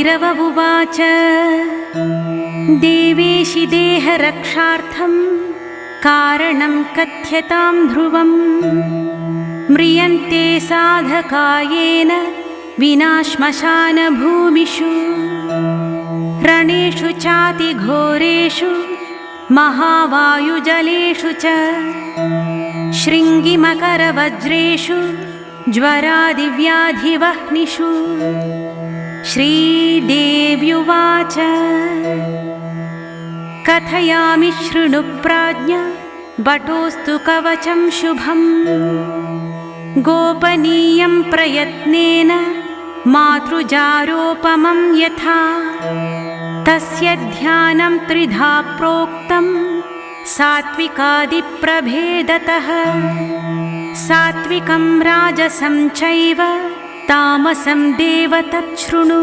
भैरव उवाच देवेशि देहरक्षार्थं कारणं कथ्यतां ध्रुवम् म्रियन्ते साधकायेन विना श्मशानभूमिषु रणेषु चातिघोरेषु महावायुजलेषु च शृङ्गिमकरवज्रेषु ज्वरादिव्याधिवह्निषु। श्रीदेव्युवाच कथयामि शृणु प्राज्ञ बटोऽस्तु कवचं शुभम् गोपनीयं प्रयत्नेन मातृजारोपमं यथा तस्य ध्यानं त्रिधा प्रोक्तं सात्विकादिप्रभेदतः सात्विकं राजसं चैव तामसं देव तच्छृणु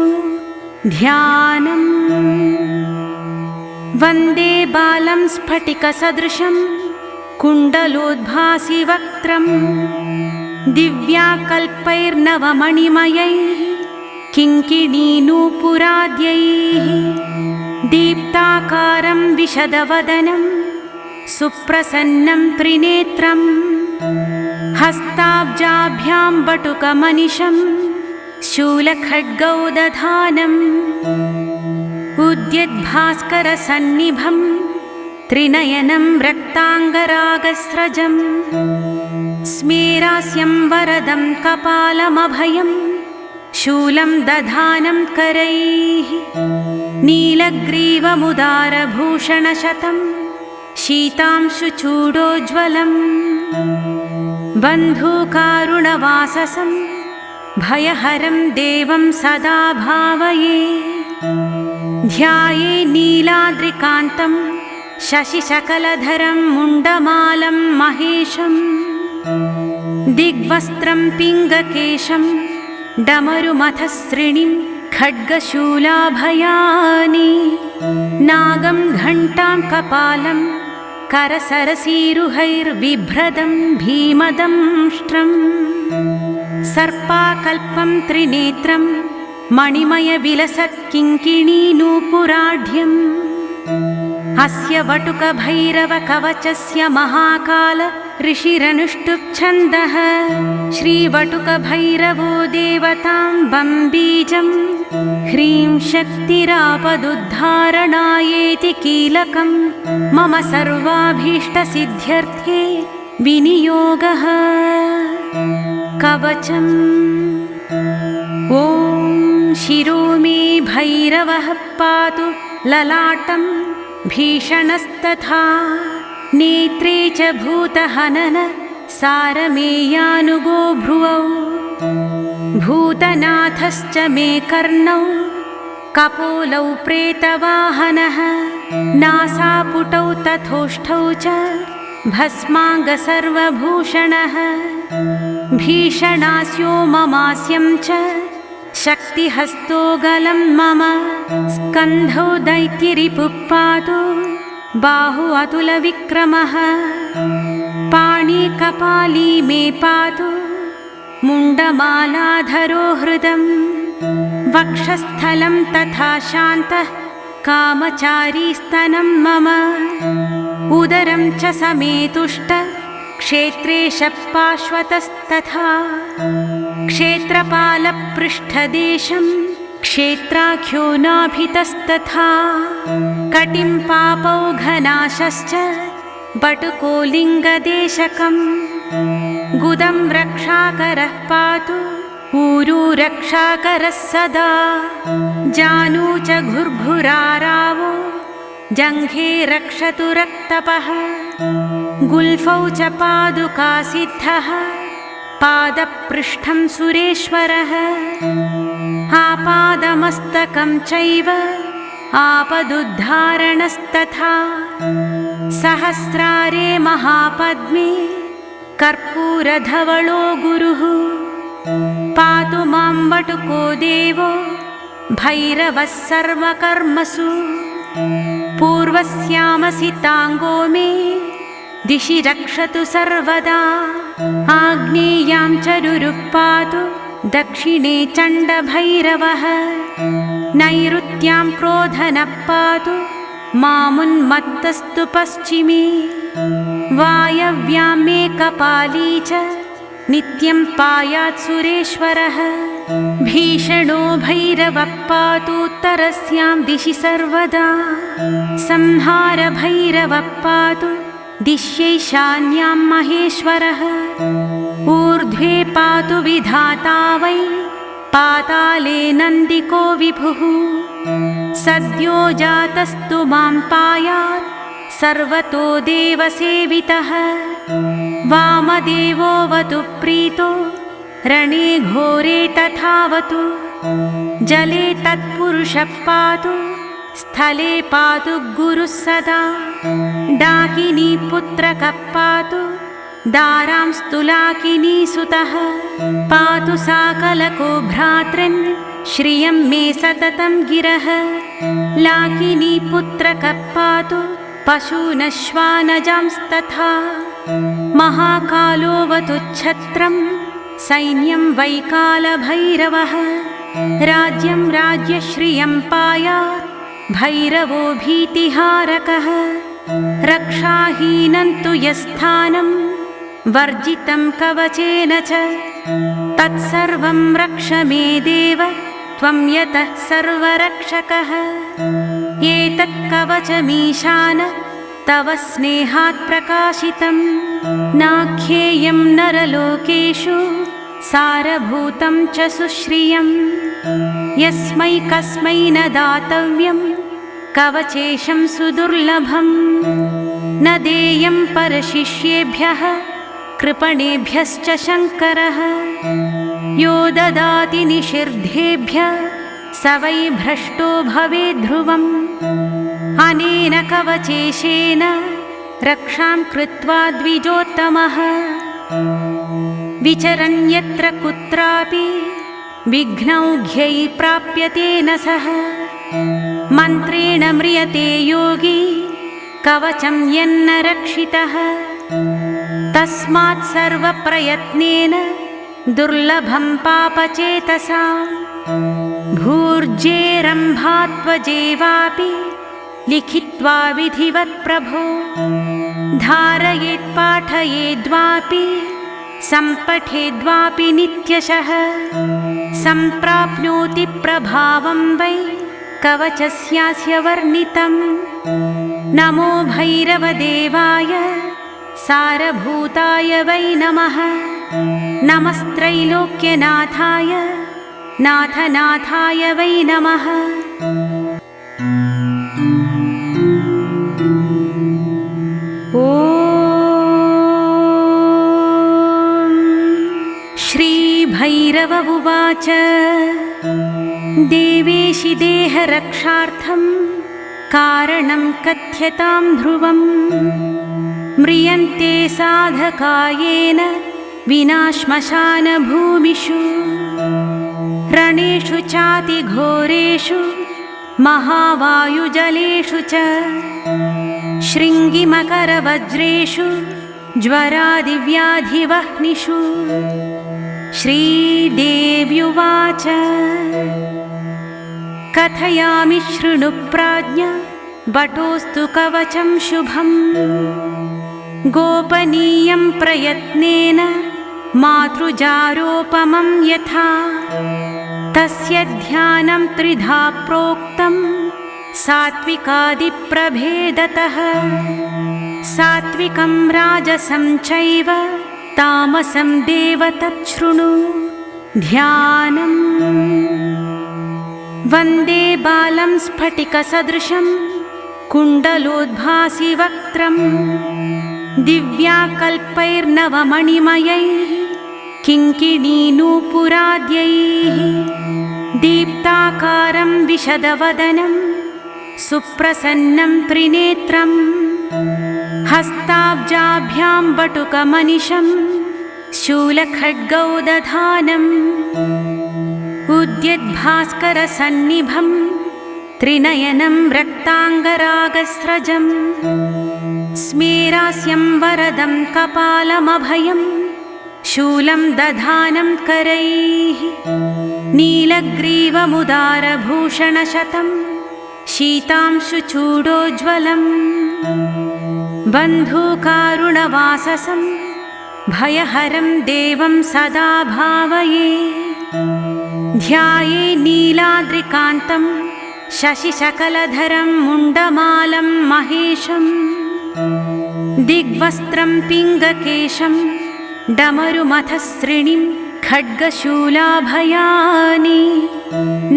ध्यानम् वन्दे बालं स्फटिकसदृशं कुण्डलोद्भासि वक्त्रं दिव्याकल्पैर्नवमणिमयैः किङ्किणीनूपुराद्यैः दीप्ताकारं विशदवदनं सुप्रसन्नं त्रिनेत्रं हस्ताब्जाभ्यां बटुकमनिशं शूलखड्गौदधानम् उद्यद्भास्करसन्निभं त्रिनयनं रक्ताङ्गरागस्रजं स्मेरास्यं वरदं कपालमभयं शूलं दधानं करैः नीलग्रीवमुदारभूषणशतं शीतांशुचूडोज्ज्वलम् बन्धुकारुणवाससं भयहरं देवं सदा भावये ध्याये नीलाद्रिकान्तं शशिशकलधरं मुण्डमालं महेशं दिग्वस्त्रं पिङ्गकेशं डमरुमथस्रिणीं खड्गशूलाभयानि नागं घण्टां कपालं करसरसीरुहैर्बिभ्रदं भीमदंष्ट्रं सर्पाकल्पं त्रिनेत्रं मणिमयविलसत्किङ्किणीनूपुराढ्यम् अस्य वटुकभैरवकवचस्य महाकाल ऋषिरनुष्टुप् श्रीवटुकभैरवो देवतां बम्बीजं ह्रीं शक्तिरापदुद्धारणायेति कीलकं मम सर्वाभीष्टसिद्ध्यर्थे विनियोगः कवचम् ॐ शिरो मे भैरवः पातु ललाटं भीषणस्तथा नेत्रे च भूतहनन सारमेयानुगो भ्रुवौ भूतनाथश्च मे कर्णौ कपोलौ प्रेतवाहनः नासापुटौ तथोष्ठौ च भस्माङ्गसर्वभूषणः भीषणास्यो ममास्यं च शक्तिहस्तो गलं मम स्कन्धौ दैत्यरिपुः पातु बाहु अतुलविक्रमः पाणि कपाली मे पातु मुण्डमालाधरो हृदं वक्षस्थलं तथा शान्तः कामचारी स्तनं मम उदरं च समेतुष्ट क्षेत्रेशः पार्श्वतस्तथा क्षेत्रपालपृष्ठदेशं क्षेत्राख्यो नाभितस्तथा कटिं पापौघनाशश्च बटुको लिङ्गदेशकम् गुदं रक्षाकरः पातु ऊरू रक्षाकरः सदा जानू च घुर्घुरारावो जङ्घे रक्षतु रक्तपः गुल्फौ च पादुकासिद्धः पादपृष्ठं सुरेश्वरः आपादमस्तकं चैव आपदुद्धारणस्तथा सहस्रारे महापद्मे कर्पूरधवलो गुरुः पातु मां वटुको देवो भैरवः सर्वकर्मसु पूर्वस्यामसिताङ्गो मे दिशि रक्षतु सर्वदा आग्नेयां चरुरुः पातु दक्षिणे चण्डभैरवः नैऋत्यां क्रोधनः पातु मामुन्मत्तस्तु पश्चिमे वायव्यां मे कपाली च नित्यं पायात् सुरेश्वरः भीषणो भैरवः पातु उत्तरस्यां दिशि सर्वदा संहार भैरवः पातु दिश्यैशान्यां महेश्वरः ऊर्ध्वे पातु विधाता वै पाताले नन्दिको विभुः सद्यो जातस्तु मां पायात् सर्वतो देवसेवितः वामदेवोऽवतु प्रीतो रणे घोरे तथावतु जले तत्पुरुषः पातु स्थले पातु गुरुः सदा डाकिनी पुत्रकः पातु दारां स्तुलाकिनी सुतः पातु साकलको भ्रातृन् श्रियं मे सततं गिरः लाकिनी पुत्रकः पातु पशूनश्वानजांस्तथा महाकालोऽवतु छत्रं सैन्यं वैकालभैरवः राज्यं राज्यश्रियं पायात् भैरवो भीतिहारकः रक्षाहीनं तु यस्थानं वर्जितं कवचेन च तत्सर्वं रक्ष मे देव त्वं यतः सर्वरक्षकः एतत् कवचमीशान तव स्नेहात् प्रकाशितं नाख्येयं नरलोकेषु सारभूतं च सुश्रियं यस्मै कस्मै न दातव्यं कवचेशं सुदुर्लभं न देयं परशिष्येभ्यः कृपणेभ्यश्च शङ्करः यो ददाति निषिद्धेभ्यः स वै भ्रष्टो भवेत् ध्रुवम् अनेन कवचेशेन रक्षां कृत्वा द्विजोत्तमः विचरन्यत्र कुत्रापि विघ्नौघ्यै प्राप्यते न सः मन्त्रेण म्रियते योगी कवचं यन्न रक्षितः तस्मात् सर्वप्रयत्नेन दुर्लभं पापचेतसा भूर्जेरम्भात्वजेवापि लिखित्वा विधिवत् प्रभो धारयेत् पाठयेद्वापि सम्पठेद्वापि नित्यशः सम्प्राप्नोति प्रभावं वै कवचस्यास्य वर्णितं नमो भैरवदेवाय सारभूताय वै नमः नमस्त्रैलोक्यनाथाय नाथनाथाय वै नमः ॐ श्रीभैरव उवाच देवेशि देहरक्षार्थं कारणं कथ्यतां ध्रुवम् म्रियन्ते साधकायेन विना श्मशानभूमिषु रणेषु चातिघोरेषु महावायुजलेषु च शृङ्गिमकरवज्रेषु ज्वरादिव्याधिवह्निषु श्रीदेव्युवाच कथयामि शृणु प्राज्ञ बटोस्तु कवचं शुभम् गोपनीयं प्रयत्नेन मातृजारोपमं यथा तस्य ध्यानं त्रिधा प्रोक्तं सात्विकादिप्रभेदतः सात्विकं राजसं चैव तामसं देव तच्छृणु ध्यानम् वन्दे बालं स्फटिकसदृशं कुण्डलोद्भासि वक्त्रं दिव्याकल्पैर्नवमणिमयैः किङ्किणीनूपुराद्यैः दीप्ताकारं विशदवदनं सुप्रसन्नं त्रिनेत्रं हस्ताब्जाभ्यां बटुकमनिशं शूलखड्गौ दधानम् उद्यद्भास्करसन्निभं त्रिनयनं रक्ताङ्गरागस्रजं स्मेरास्यं वरदं कपालमभयं शूलं दधानं करैः नीलग्रीवमुदारभूषणशतं शीतांशुचूडोज्ज्वलम् बन्धुकारुणवाससं भयहरं देवं सदा भावये। ध्याये नीलाद्रिकान्तं शशिशकलधरं मुण्डमालं महेशं दिग्वस्त्रं पिङ्गकेशं डमरुमथस्रिणीं खड्गशूलाभयानि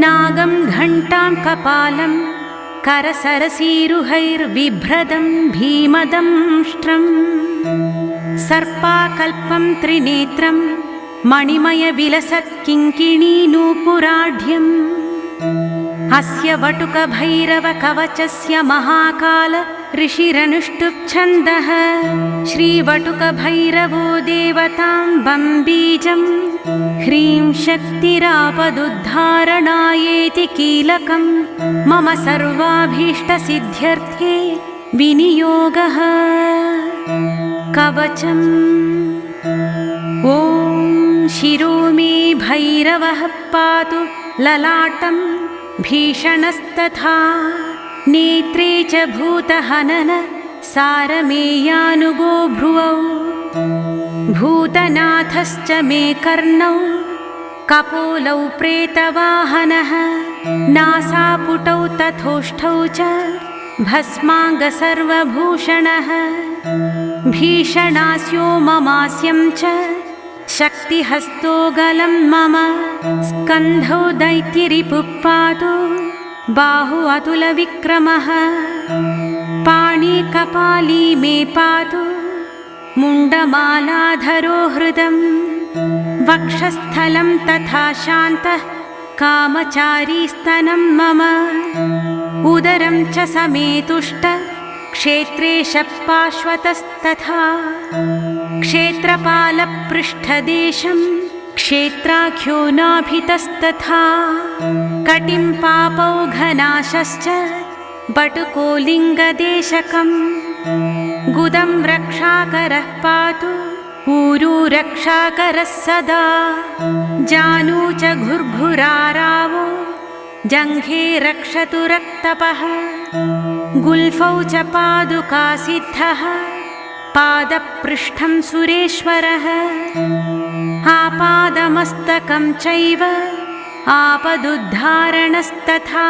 नागं घण्टां कपालं करसरसीरुहैर्बिभ्रदं भीमदंष्ट्रम् सर्पाकल्पं त्रिनेत्रं मणिमयविलसत्किङ्किणीनूपुराढ्यम् अस्य वटुकभैरवकवचस्य महाकाल ऋषिरनुष्टुप्छन्दः श्रीवटुकभैरवो देवतां बम्बीजं ह्रीं शक्तिरापदुद्धारणायेति कीलकं मम सर्वाभीष्टसिद्ध्यर्थे विनियोगः। कवचम् ॐ शिरो मे भैरवः पातु ललाटं भीषणस्तथा नेत्रे च भूतहनन सारमेयानुगो भ्रुवौ भूतनाथश्च मे कर्णौ कपोलौ प्रेतवाहनः नासापुटौ तथोष्ठौ च भस्माङ्गसर्वभूषणः भीषणास्यो ममास्यं च शक्तिहस्तो गलं मम स्कन्धौ दैत्यरिपुः पातु बाहु अतुलविक्रमः पाणिकपाली मे पातु मुण्डमालाधरो हृदं वक्षस्थलं तथा शान्तः कामचारी स्तनं मम उदरं च समेतुष्ट क्षेत्रेशः पार्श्वतस्तथा क्षेत्रपालपृष्ठदेशं क्षेत्राख्यो नाभितस्तथा कटिं पापौघनाशश्च बटुको लिङ्गदेशकम् गुदं रक्षाकरः पातु ऊरू रक्षाकरः सदा जानू च घुर्घुरारावो जङ्घे रक्षतु रक्तपः गुल्फौ च पादुकासिद्धः पादपृष्ठं सुरेश्वरः आपादमस्तकं चैव आपदुद्धारणस्तथा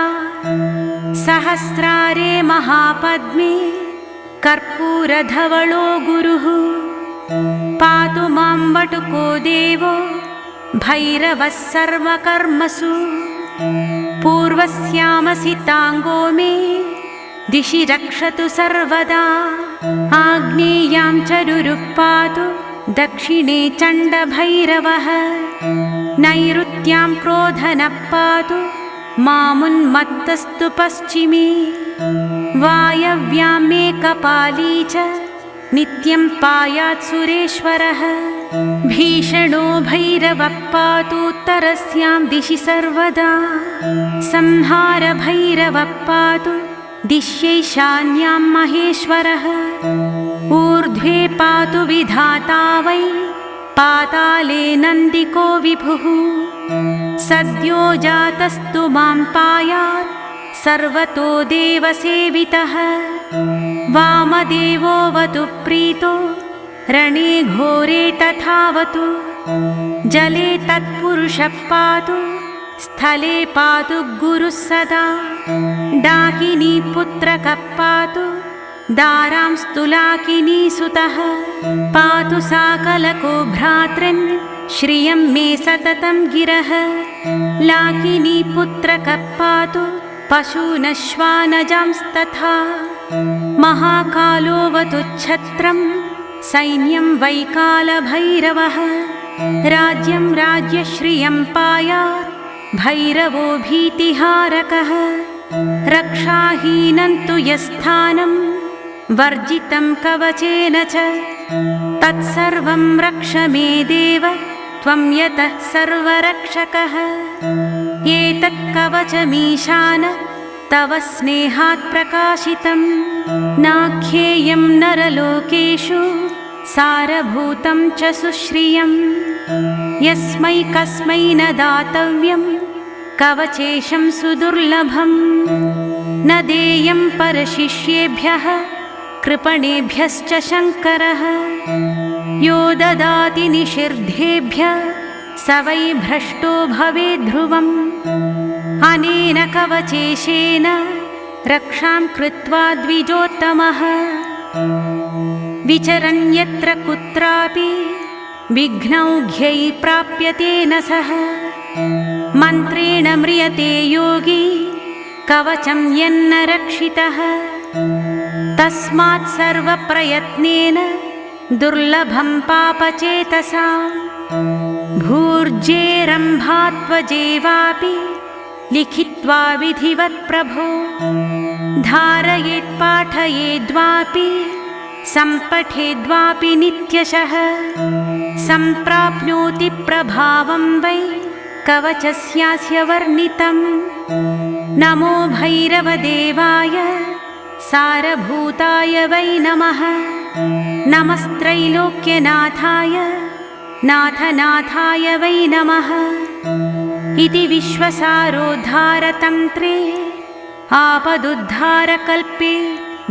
सहस्रारे महापद्मे कर्पूरधवलो गुरुः पातु मां वटुको देवो भैरवः सर्वकर्मसु पूर्वस्यामसिताङ्गो मे दिशि रक्षतु सर्वदा आग्नेयां चरुरुः पातु दक्षिणे चण्डभैरवः नैऋत्यां क्रोधनः पातु मामुन्मत्तस्तु पश्चिमे वायव्यां मे कपाली च नित्यं पायात् सुरेश्वरः भीषणो भैरवः पातु उत्तरस्यां दिशि सर्वदा संहार भैरवः पातु दिश्यैशान्यां महेश्वरः ऊर्ध्वे पातु विधाता वै पाताले नन्दिको विभुः सद्यो जातस्तु मां पायात् सर्वतो देवसेवितः वामदेवोऽवतु प्रीतो रणे घोरे तथावतु जले तत्पुरुषः पातु स्थले पातु गुरुः सदा डाकिनी पुत्रकः पातु दारां स्तुलाकिनी सुतः पातु साकलको भ्रातृन् श्रियं मे सततं गिरः लाकिनी पुत्रकः पातु पशूनश्वानजांस्तथा महाकालोऽवतु छत्रं सैन्यं वैकालभैरवः राज्यं राज्यश्रियं पायात् भैरवो भीतिहारकः रक्षाहीनं तु यस्थानं वर्जितं कवचेन च तत्सर्वं रक्ष मे देव त्वं यतः सर्वरक्षकः एतत् कवचमीशान तव स्नेहात् प्रकाशितं नाख्येयं नरलोकेषु सारभूतं च सुश्रियं यस्मै कस्मै न दातव्यं कवचेशं सुदुर्लभं न देयं परशिष्येभ्यः कृपणेभ्यश्च शङ्करः यो ददाति निषिद्धेभ्यः स वै भ्रष्टो भवेत् ध्रुवम् अनेन कवचेशेन रक्षां कृत्वा द्विजोत्तमः विचरन् यत्र कुत्रापि विघ्नौघ्यै प्राप्यते न सः मन्त्रेण म्रियते योगी कवचं यन्न रक्षितः तस्मात् सर्वप्रयत्नेन दुर्लभं पापचेतसा भूर्जेरम्भात्वजेवापि लिखित्वा विधिवत् प्रभो धारयेत् पाठयेद्वापि सम्पठेद्वापि नित्यशः सम्प्राप्नोति प्रभावं वै कवचस्यास्य वर्णितं नमो भैरवदेवाय सारभूताय वै नमः नमस्त्रैलोक्यनाथाय नाथनाथाय वै नमः इति विश्वसारोद्धारतन्त्रे आपदुद्धारकल्पे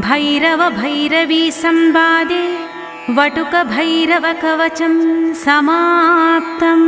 भैरव-भैरवी संवादे वटुकभैरवकवचं समाप्तम्।